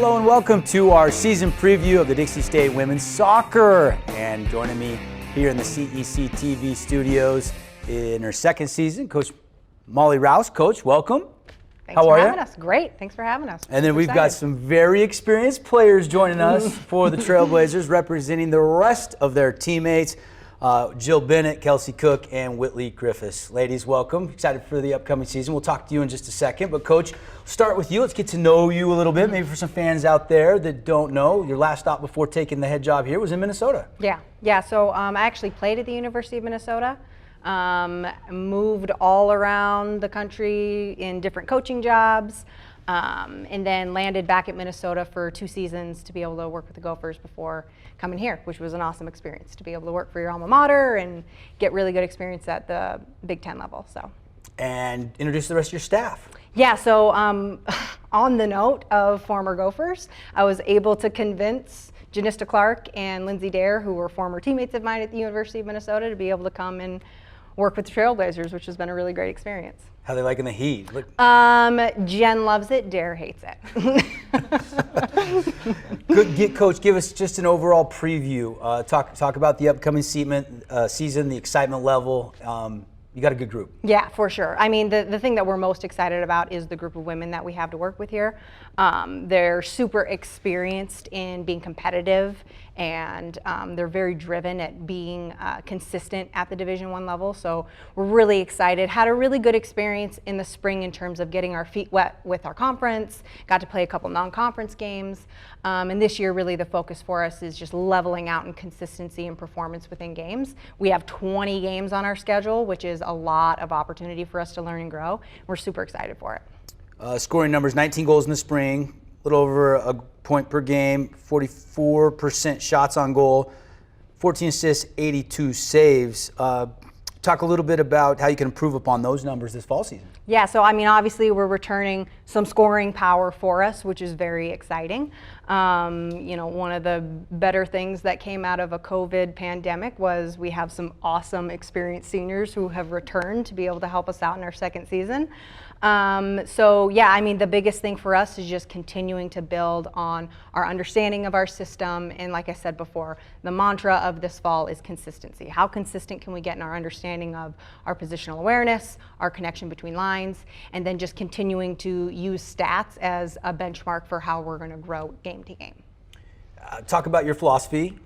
Hello and welcome to our season preview of the Dixie State Women's Soccer. And joining me here in the CEC TV studios in her second season, Coach Molly Rouse. Coach, welcome. Thanks for having us. Great. Thanks for having us. And then we've got some very experienced players joining us for the Trailblazers, representing the rest of their teammates. Jill Bennett, Kelsey Cook, and Whitley Griffiths. Ladies, welcome. Excited for the upcoming season. We'll talk to you in just a second. But Coach, start with you. Let's get to know you a little bit. Maybe for some fans out there that don't know, your last stop before taking the head job here was in Minnesota. Yeah. So I actually played at the University of Minnesota. Moved all around the country in different coaching jobs. And then landed back at Minnesota for 2 seasons to be able to work with the Gophers before coming here, which was an awesome experience to be able to work for your alma mater and get really good experience at the Big Ten level. So. And introduce the rest of your staff. Yeah, so on the note of former Gophers, I was able to convince Janista Clark and Lindsay Dare, who were former teammates of mine at the University of Minnesota, to be able to come and work with the Trailblazers, which has been a really great experience. How they liking the heat? Jen loves it, Dare hates it. Coach, give us just an overall preview. Talk about the upcoming season, the excitement level. You got a good group. Yeah, for sure. I mean, the thing that we're most excited about is the group of women that we have to work with here. They're super experienced in being competitive, and they're very driven at being consistent at the Division I level. So we're really excited. Had a really good experience in the spring in terms of getting our feet wet with our conference. Got to play a couple non-conference games. And this year, really the focus for us is just leveling out in consistency and performance within games. We have 20 games on our schedule, which is a lot of opportunity for us to learn and grow. We're super excited for it. Scoring numbers, 19 goals in the spring, a little over a point per game, 44% shots on goal, 14 assists, 82 saves. Talk a little bit about how you can improve upon those numbers this fall season. Yeah, so I mean, obviously we're returning some scoring power for us, which is very exciting. One of the better things that came out of a COVID pandemic was we have some awesome experienced seniors who have returned to be able to help us out in our second season. The biggest thing for us is just continuing to build on our understanding of our system. And like I said before, the mantra of this fall is consistency. How consistent can we get in our understanding of our positional awareness, our connection between lines, and then just continuing to use stats as a benchmark for how we're going to grow game to game. Talk about your philosophy.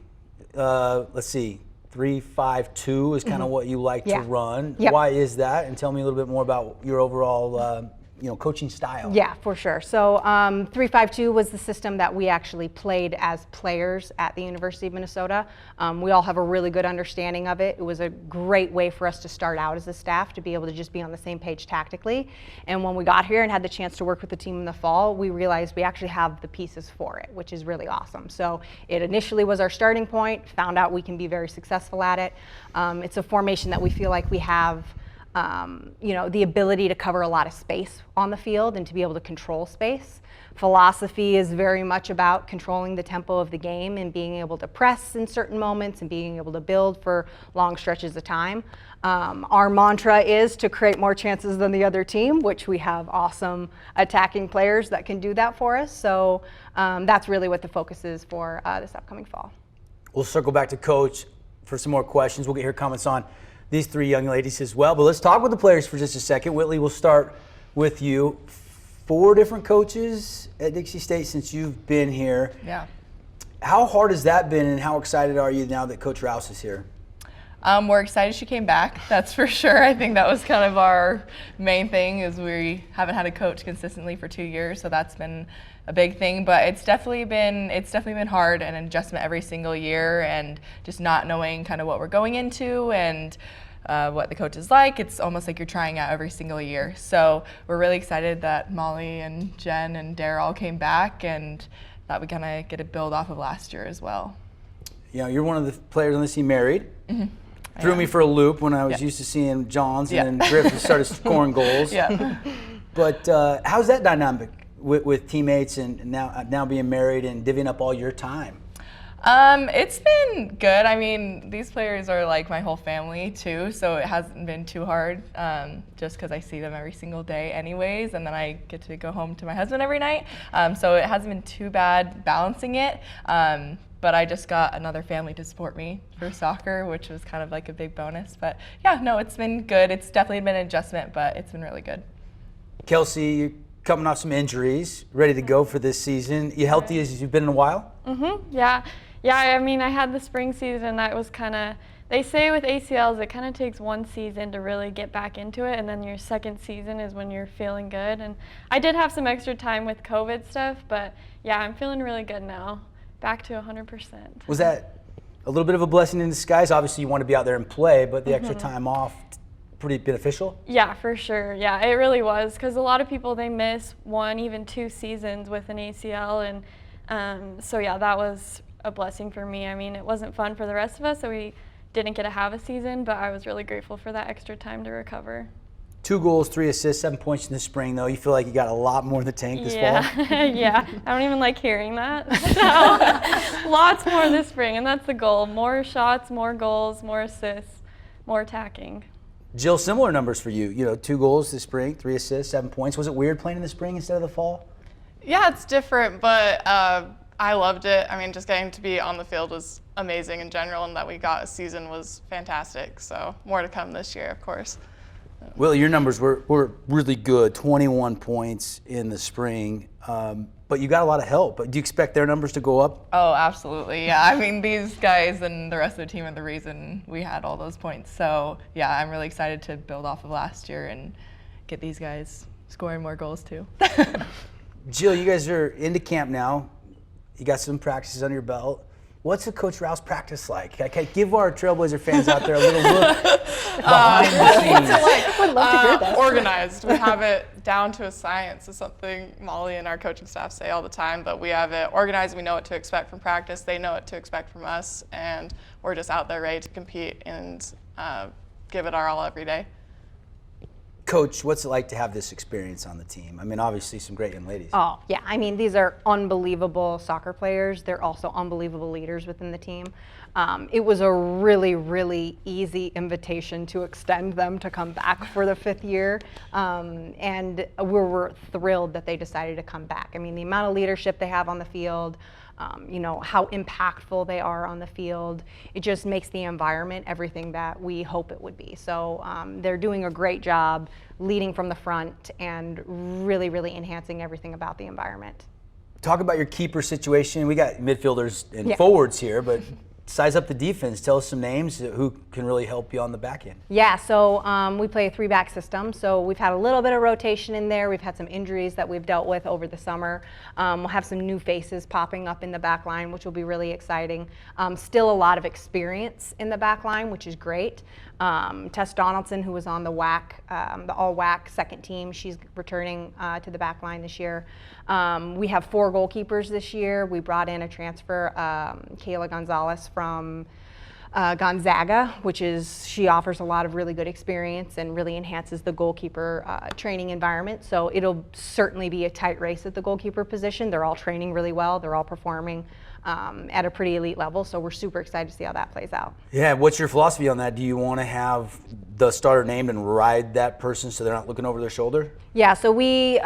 Let's see. 3-5-2 is kind of what you like to run. Yep. Why is that? And tell me a little bit more about your overall coaching style. Yeah, for sure. So 3-5-2 was the system that we actually played as players at the University of Minnesota. We all have a really good understanding of it. It was a great way for us to start out as a staff, to be able to just be on the same page tactically. And when we got here and had the chance to work with the team in the fall, we realized we actually have the pieces for it, which is really awesome. So it initially was our starting point, found out we can be very successful at it. It's a formation that we feel like we have the ability to cover a lot of space on the field and to be able to control space. Philosophy is very much about controlling the tempo of the game and being able to press in certain moments and being able to build for long stretches of time. Our mantra is to create more chances than the other team, which we have awesome attacking players that can do that for us. So that's really what the focus is for this upcoming fall. We'll circle back to Coach for some more questions. We'll get your comments on these 3 young ladies as well. But let's talk with the players for just a second. Whitley, we'll start with you. 4 different coaches at Dixie State since you've been here. Yeah. How hard has that been, and how excited are you now that Coach Rouse is here? We're excited she came back, that's for sure. I think that was kind of our main thing, is we haven't had a coach consistently for 2 years, so that's been a big thing. But it's definitely been hard, and an adjustment every single year, and just not knowing kind of what we're going into and what the coach is like. It's almost like you're trying out every single year. So we're really excited that Molly and Jen and Dare all came back, and that we kind of get to build off of last year as well. Yeah, you're one of the players on this team married. Mm-hmm. Threw me for a loop when I was used to seeing Johns and then Griffiths started scoring goals. Yeah. But how's that dynamic with teammates and now being married and divvying up all your time? It's been good. I mean, these players are like my whole family too, so it hasn't been too hard, just because I see them every single day anyways, and then I get to go home to my husband every night. So it hasn't been too bad balancing it. But I just got another family to support me for soccer, which was kind of like a big bonus. But yeah, no, it's been good. It's definitely been an adjustment, but it's been really good. Kelsey, you're coming off some injuries, ready to go for this season. You healthy as you've been in a while? Yeah. I mean, I had the spring season that was kind of, they say with ACLs, it kind of takes one season to really get back into it, and then your second season is when you're feeling good. And I did have some extra time with COVID stuff, but yeah, I'm feeling really good now. Back to 100%. Was that a little bit of a blessing in disguise? Obviously, you want to be out there and play, but the extra time off, pretty beneficial? Yeah, for sure. Yeah, it really was, because a lot of people, they miss 1, even 2 seasons with an ACL, and so yeah, that was a blessing for me. I mean, it wasn't fun for the rest of us, so we didn't get to have a season, but I was really grateful for that extra time to recover. 2 goals, 3 assists, 7 points in the spring, though. You feel like you got a lot more in the tank this fall? Yeah, I don't even like hearing that. So, lots more this spring, and that's the goal. More shots, more goals, more assists, more attacking. Jill, similar numbers for you. You know, 2 goals this spring, 3 assists, 7 points. Was it weird playing in the spring instead of the fall? Yeah, it's different, but I loved it. I mean, just getting to be on the field was amazing in general, and that we got a season was fantastic. So more to come this year, of course. Willie, your numbers were really good, 21 points in the spring, but you got a lot of help. Do you expect their numbers to go up? Oh, absolutely. Yeah, I mean, these guys and the rest of the team are the reason we had all those points. So yeah, I'm really excited to build off of last year and get these guys scoring more goals too. Jill, you guys are into camp now. You got some practices under your belt. What's a Coach Rouse practice like? Okay, give our Trailblazer fans out there a little look behind the scenes. I'd love to hear that. Organized. We have it down to a science. It's something Molly and our coaching staff say all the time, but we have it organized. We know what to expect from practice. They know what to expect from us, and we're just out there ready to compete and give it our all every day. Coach, what's it like to have this experience on the team? I mean, obviously some great young ladies. Oh, yeah. I mean, these are unbelievable soccer players. They're also unbelievable leaders within the team. It was a really, really easy invitation to extend them to come back for the 5th year. And we're thrilled that they decided to come back. I mean, the amount of leadership they have on the field, you know, how impactful they are on the field. It just makes the environment everything that we hope it would be. So they're doing a great job leading from the front and really, really enhancing everything about the environment. Talk about your keeper situation. We got midfielders and forwards here, but size up the defense. Tell us some names who can really help you on the back end. Yeah, so we play a 3-back system, so we've had a little bit of rotation in there. We've had some injuries that we've dealt with over the summer. We'll have some new faces popping up in the back line, which will be really exciting. Still a lot of experience in the back line, which is great. Tess Donaldson, who was on the WAC, the all-WAC second team, she's returning to the back line this year. We have 4 goalkeepers this year. We brought in a transfer, Kayla Gonzalez from Gonzaga, she offers a lot of really good experience and really enhances the goalkeeper training environment. So it'll certainly be a tight race at the goalkeeper position. They're all training really well. They're all performing at a pretty elite level. So we're super excited to see how that plays out. Yeah, what's your philosophy on that? Do you want to have the starter named and ride that person so they're not looking over their shoulder? Yeah, so we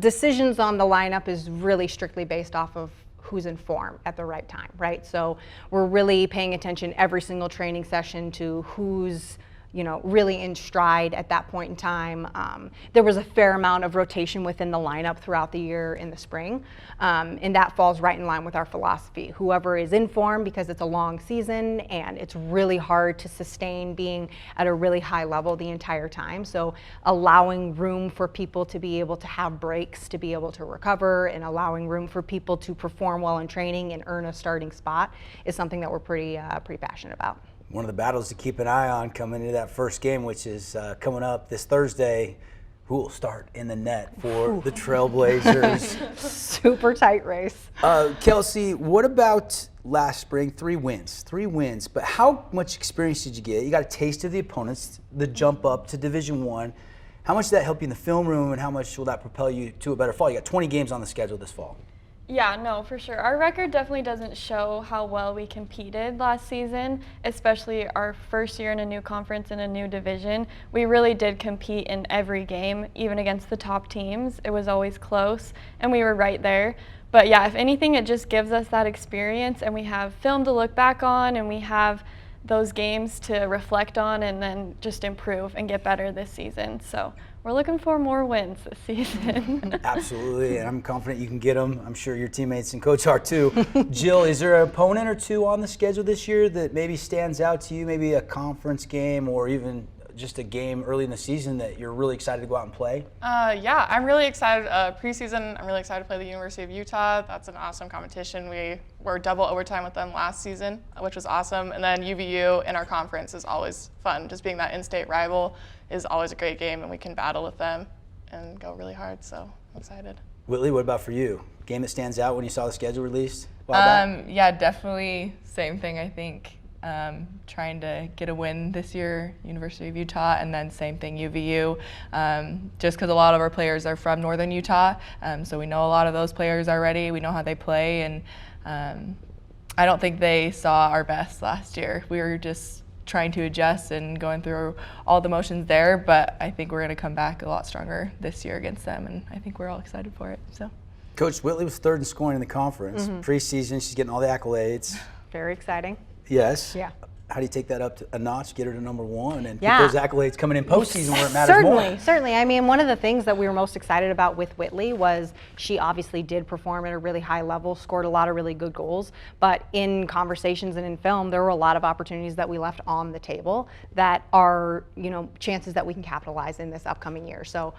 decisions on the lineup is really strictly based off of who's in form at the right time, right? So we're really paying attention every single training session to who's, you know, really in stride at that point in time. There was a fair amount of rotation within the lineup throughout the year in the spring, and that falls right in line with our philosophy. Whoever is in form, because it's a long season and it's really hard to sustain being at a really high level the entire time. So allowing room for people to be able to have breaks, to be able to recover, and allowing room for people to perform well in training and earn a starting spot is something that we're pretty passionate about. One of the battles to keep an eye on coming into that first game, which is coming up this Thursday. Who will start in the net for the Trailblazers? Super tight race. Kelsey, what about last spring? 3 wins, but how much experience did you get? You got a taste of the opponents, the jump up to Division I. How much did that help you in the film room, and how much will that propel you to a better fall? You got 20 games on the schedule this fall. Yeah, no, for sure. Our record definitely doesn't show how well we competed last season, especially our first year in a new conference in a new division. We really did compete in every game, even against the top teams. It was always close, and we were right there. But yeah, if anything, it just gives us that experience, and we have film to look back on, and we have those games to reflect on and then just improve and get better this season. So we're looking for more wins this season. Absolutely, and I'm confident you can get them. I'm sure your teammates and coach are too. Jill, is there an opponent or two on the schedule this year that maybe stands out to you, maybe a conference game or even just a game early in the season that you're really excited to go out and play? Yeah, I'm really excited. Preseason, I'm really excited to play the University of Utah. That's an awesome competition. We were double overtime with them last season, which was awesome. And then UVU in our conference is always fun. Just being that in-state rival is always a great game, and we can battle with them and go really hard. So I'm excited. Whitley, what about for you? Game that stands out when you saw the schedule released? a while back? Yeah, definitely same thing, I think. Trying to get a win this year, University of Utah, and then same thing, UVU, just because a lot of our players are from Northern Utah, so we know a lot of those players already. We know how they play, and I don't think they saw our best last year. We were just trying to adjust and going through all the motions there, but I think we're going to come back a lot stronger this year against them, and I think we're all excited for it. So, Coach Whitley was third in scoring in the conference. Preseason, she's getting all the accolades. Very exciting. Yes. Yeah. How do you take that up to a notch, get her to number one, and Yeah. get those accolades coming in postseason where it matters more? Certainly. I mean, one of the things that we were most excited about with Whitley was she obviously did perform at a really high level, scored a lot of really good goals, but in conversations and in film, there were a lot of opportunities that we left on the table that are, chances that we can capitalize in this upcoming year. So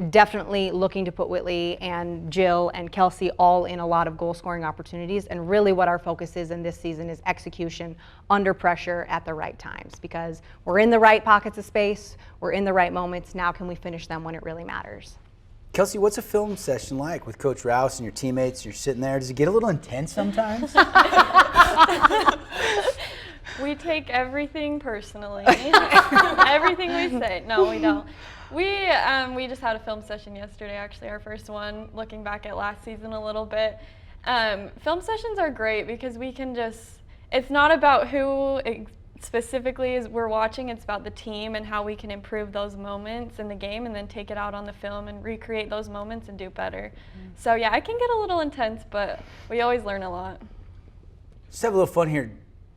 definitely looking to put Whitley and Jill and Kelsey all in a lot of goal scoring opportunities, and really what our focus is in this season is execution under pressure at the right times, because we're in the right pockets of space, we're in the right moments. Now can we finish them when it really matters? Kelsey, what's a film session like with Coach Rouse and your teammates? You're sitting there. Does it get a little intense sometimes? We take everything personally. Everything we say. No, we don't. We just had a film session yesterday, actually, our first one, looking back at last season a little bit. Film sessions are great because we can it's not about who specifically we're watching, it's about the team and how we can improve those moments in the game and then take it out on the film and recreate those moments and do better. So yeah, it can get a little intense, but we always learn a lot. Let's have a little fun here.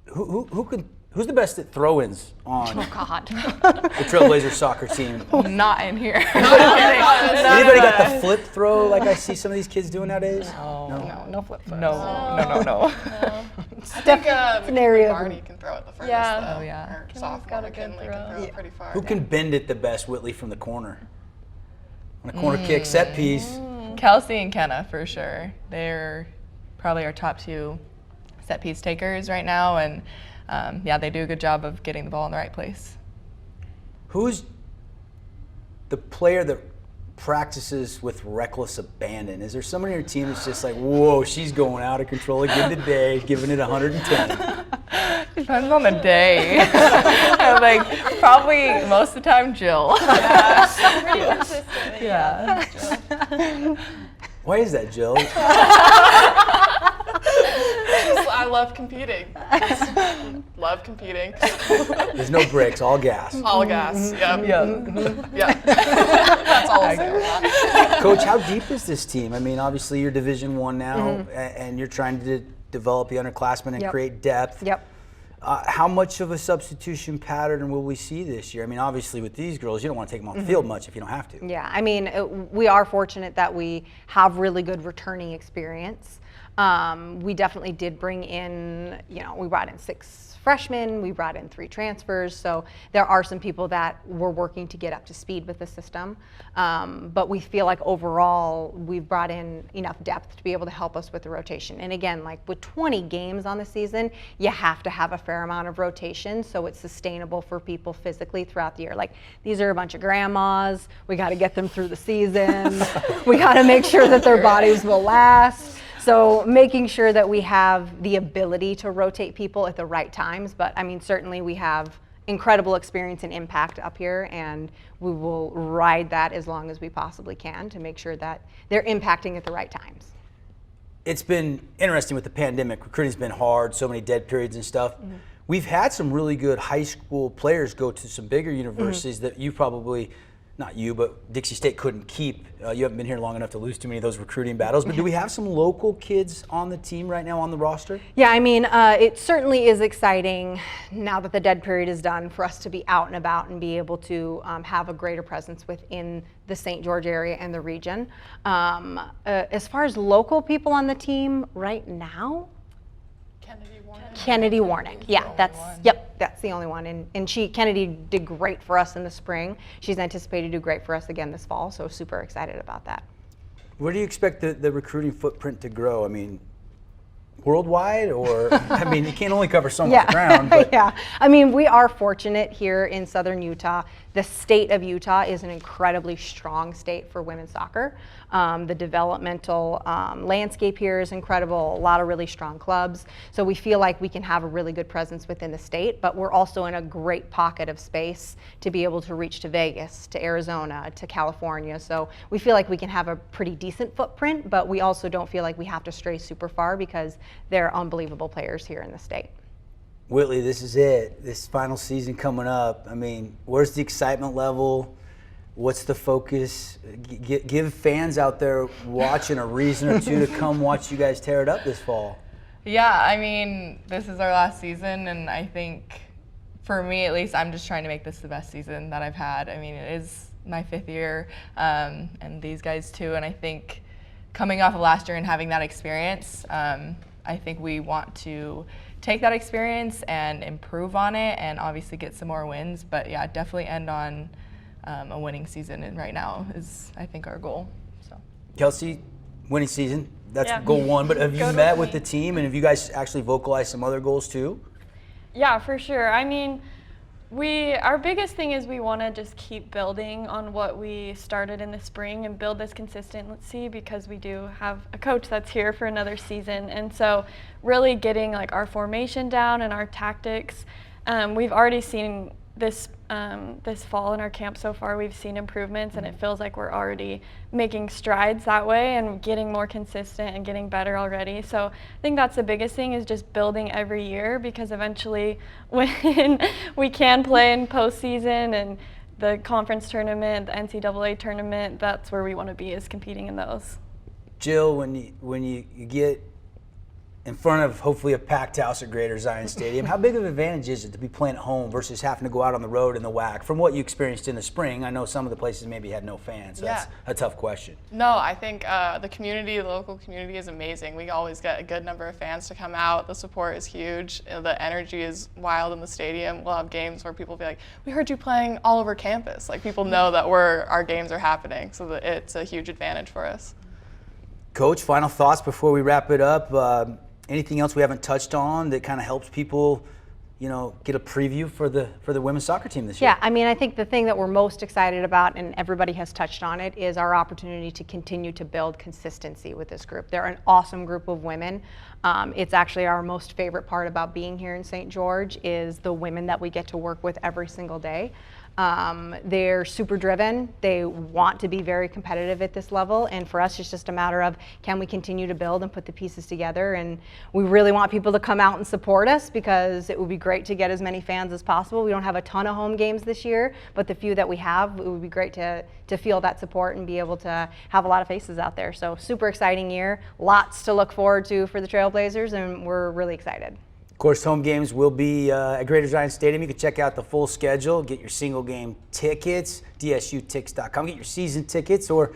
Who's the best at throw-ins on Oh God. the Trailblazer soccer team? not in here. Anybody got the flip throw like I see some of these kids doing nowadays? No flip throws. No. I think an area of- Barney can throw it the furthest. Yeah. though. Oh, yeah. Our Kennedy's sophomore got a good McKinley throw. can throw it pretty far. Who can bend it the best, Whitley, from the corner? On a corner kick, set piece. Kelsey and Kenna, for sure. They're probably our top two set piece takers right now, and they do a good job of getting the ball in the right place. Who's the player that practices with reckless abandon? Is there somebody on your team that's just like, whoa, she's going out of control again today, giving it 110? Depends on the day. I'm probably most of the time Jill. Pretty consistent. Yeah. Why is that, Jill? I love competing. Love competing. There's no brakes, all gas. All gas. Yep. Yeah. Yeah. That's all I'll say on that. Coach, how deep is this team? I mean, obviously you're Division I now, and you're trying to develop the underclassmen and create depth. Yep. How much of a substitution pattern will we see this year? I mean, obviously with these girls, you don't want to take them off the field much if you don't have to. Yeah, I mean, we are fortunate that we have really good returning experience. We definitely did bring in, we brought in 6 freshmen, we brought in 3 transfers, so there are some people that we're working to get up to speed with the system. But we feel like overall we've brought in enough depth to be able to help us with the rotation. And again, like with 20 games on the season, you have to have a fair amount of rotation so it's sustainable for people physically throughout the year. Like, these are a bunch of grandmas, we got to get them through the season, we got to make sure that their bodies will last. So making sure that we have the ability to rotate people at the right times. But I mean, certainly we have incredible experience and impact up here, and we will ride that as long as we possibly can to make sure that they're impacting at the right times. it's been interesting with the pandemic. Recruiting's been hard, so many dead periods and stuff. We've had some really good high school players go to some bigger universities that you probably, not you, but Dixie State couldn't keep. You haven't been here long enough to lose too many of those recruiting battles, but do we have some local kids on the team right now on the roster? Yeah, I mean, it certainly is exciting now that the dead period is done for us to be out and about and be able to have a greater presence within the St. George area and the region. As far as local people on the team right now, Kennedy Warnick. Yeah, that's the only one. And Kennedy did great for us in the spring. She's anticipated to do great for us again this fall, so super excited about that. Where do you expect the recruiting footprint to grow? I mean, worldwide, or I mean, you can't only cover so much ground. But. Yeah, I mean, we are fortunate here in southern Utah. The state of Utah is an incredibly strong state for women's soccer. The developmental landscape here is incredible, a lot of really strong clubs. So we feel like we can have a really good presence within the state, but we're also in a great pocket of space to be able to reach to Vegas, to Arizona, to California. So we feel like we can have a pretty decent footprint, but we also don't feel like we have to stray super far because there are unbelievable players here in the state. Whitley, this is it. This final season coming up. I mean, where's the excitement level? What's the focus? Give fans out there watching a reason or two to come watch you guys tear it up this fall. Yeah, I mean, this is our last season, and I think for me at least, I'm just trying to make this the best season that I've had. I mean, it is my 5th year, and these guys too, and I think coming off of last year and having that experience, I think we want to take that experience and improve on it and obviously get some more wins. But yeah, definitely end on a winning season, and right now is, I think, our goal. So, Kelsey, winning season, that's goal 1, but have you met with the team, and have you guys actually vocalized some other goals too? Yeah, for sure. I mean, our biggest thing is we want to just keep building on what we started in the spring and build this consistency, because we do have a coach that's here for another season. And so really getting like our formation down and our tactics. We've already seen this fall in our camp so far, we've seen improvements, and it feels like we're already making strides that way and getting more consistent and getting better already. So I think that's the biggest thing, is just building every year, because eventually when we can play in postseason and the conference tournament, the NCAA tournament, that's where we want to be, is competing in those. Jill, when you get in front of hopefully a packed house at Greater Zion Stadium, how big of an advantage is it to be playing at home versus having to go out on the road in the WAC? From what you experienced in the spring, I know some of the places maybe had no fans, so that's a tough question. No, I think the local community is amazing. We always get a good number of fans to come out. The support is huge. The energy is wild in the stadium. We'll have games where people will be like, we heard you playing all over campus. Like, people know that our games are happening, so that it's a huge advantage for us. Coach, final thoughts before we wrap it up. Anything else we haven't touched on that kind of helps people, get a preview for the women's soccer team this year? Yeah, I mean, I think the thing that we're most excited about, and everybody has touched on it, is our opportunity to continue to build consistency with this group. They're an awesome group of women. It's actually our most favorite part about being here in St. George is the women that we get to work with every single day. They're super driven. They want to be very competitive at this level, and for us it's just a matter of, can we continue to build and put the pieces together? And we really want people to come out and support us, because it would be great to get as many fans as possible. We don't have a ton of home games this year, but the few that we have, it would be great to feel that support and be able to have a lot of faces out there. So super exciting year, lots to look forward to for the Trailblazers, and we're really excited. Of course, home games will be at Greater Zion Stadium. You can check out the full schedule, get your single game tickets, dsutix.com, get your season tickets, or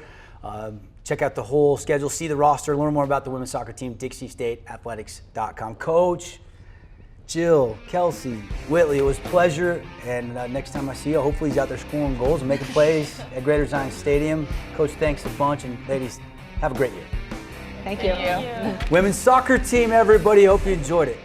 check out the whole schedule, see the roster, learn more about the women's soccer team, DixieStateAthletics.com. Coach, Jill, Kelsey, Whitley, it was a pleasure, and next time I see you, hopefully he's out there scoring goals and making plays at Greater Zion Stadium. Coach, thanks a bunch, and ladies, have a great year. Thank you. Thank you. Women's soccer team, everybody, hope you enjoyed it.